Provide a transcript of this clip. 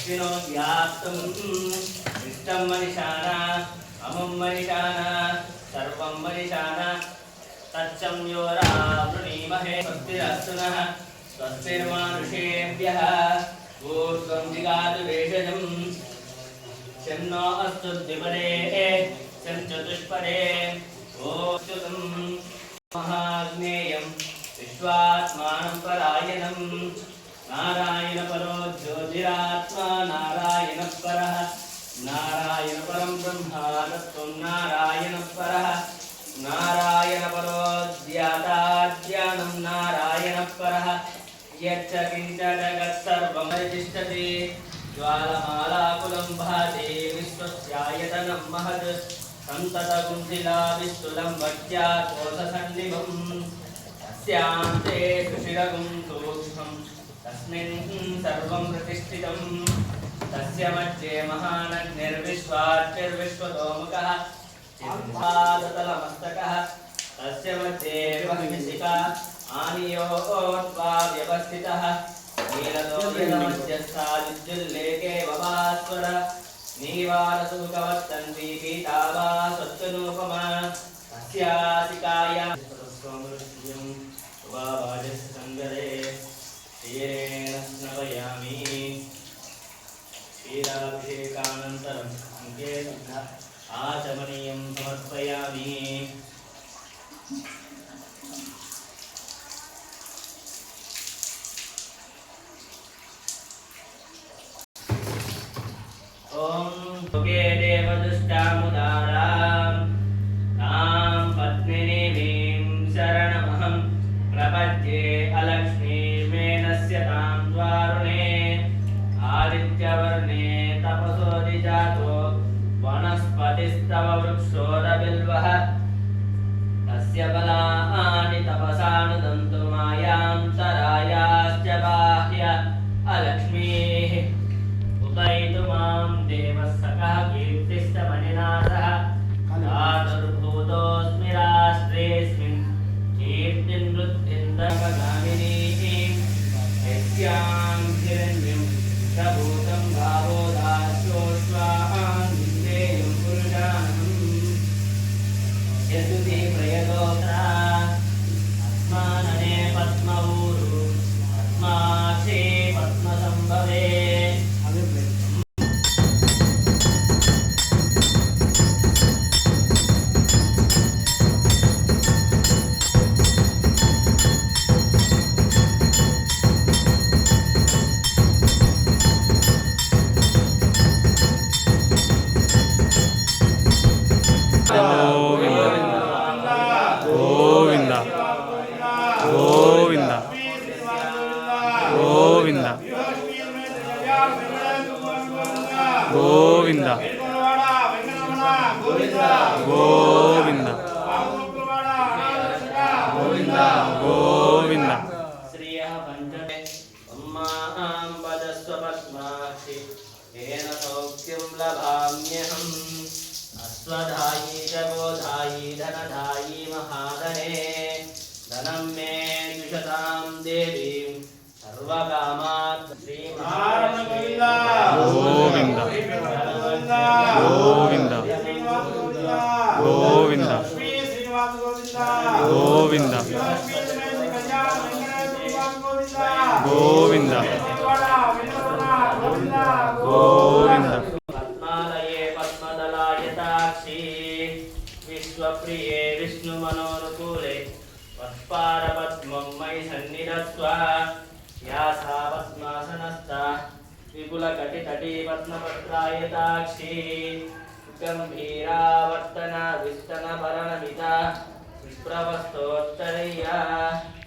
अश्विनो व्याप्तम् इष्टं मनिषाना अमुं मनिषाना सर्वं मनिषाना तच्चं योरावृणीमहे स्वस्तिरस्तु नः स्वस्तिर्मानुषेभ्यः ऊर्ध्वं जिगातु भेषजम् शन्नो अस्तु द्विपदे शं चतुष्पदे ओच्युतं महाग्नेयं विश्वात्मानं परायणम् नारायण परो ज्योतिरात्मा नारायण परः नारायण परं ब्रह्म तत्त्वं नारायण परः नारायण परो ज्ञाताज्ञानं नारायण परः यच्च किञ्च जगत्सर्वं तिष्ठति ज्वालमालाकुलं भाति विश्वस्यायतनं महत् सन्ततकुण्ठिला विस्तुलं वक्त्या कोशसन्निभम् तस्यान्ते सुशिरगुं सूक्ष्मम् तस्मिन् सर्वं प्रतिष्ठितं तस्य मध्ये महानग्निर्विश्वाच्यर्विश्वतोमुखः चिन्तादतलमस्तकः तस्य मध्ये विभक्तिशिखा आनियोत्वा व्यवस्थितः नीललोहितमध्यस्थादिज्जुल्लेखे वभास्वर नीवारसूकवत्तन्वी पीताभा स्वत्तनूपमा तस्यासिकायां उभाभाजस्य सङ्गरे क्षीरेण स्नपयामि क्षीराभिषेकानन्तरं अङ्गे आचमनीयं समर्पयामि ॐ भुगे देवदुष्टामुदारां तां पद्मिनीं शरणमहं प्रपद्ये अलक्ष्मीर्मेणस्य तां द्वारुणे आदित्यवर्णे तपसोऽधिजातो वनस्पतिस्तव वृक्षोरबिल्वः तस्य बलानि तपसानुदन्तु मायां तरायाश्च बाह्य अलक्ष्मीः उपैतु मां देवः सकः कीर्तिश्च मणिनाथः धातुर्भूतोऽस्मि राष्ट्रेऽस्मिन् कीर्तिनृत्यन्दगामिनीं यस्यां हिरण्यं प्रभूतं भावो दास्योश्वान् विन्देयं पुरुषाणम् यदुति प्रयतोत्रा अस्मानने पद्मऊरु पद्माक्षे पद्मसम्भवे గోవింద గోవింద గోవింద గోవింద శ్రీయః పంచమే అమ్మాం వదస్వ పద్మాక్షి తేన సౌఖ్యం లభామ్యహం అశ్వధాయి చ గోధాయి ధనధాయి మహాధనే ధనం మే ద్విషతాం దేవీం సర్వకామాత్ శ్రీమహాలక్ష్మీ గోవింద గోవింద గోవింద గోవింద గోవింద గోవింద పద్మాలయే పద్మదలాయతాక్షి విశ్వప్రియే విష్ణుమనోనుకూలే వత్పారపద్మం మయి సన్నిధత్వ యాసా పద్మాసనస్థా విపులకటితటీ పద్మపత్రాయతాక్షి గంభీరావర్తన విస్తన భరణమిత విప్రవస్తోత్తరయ్యా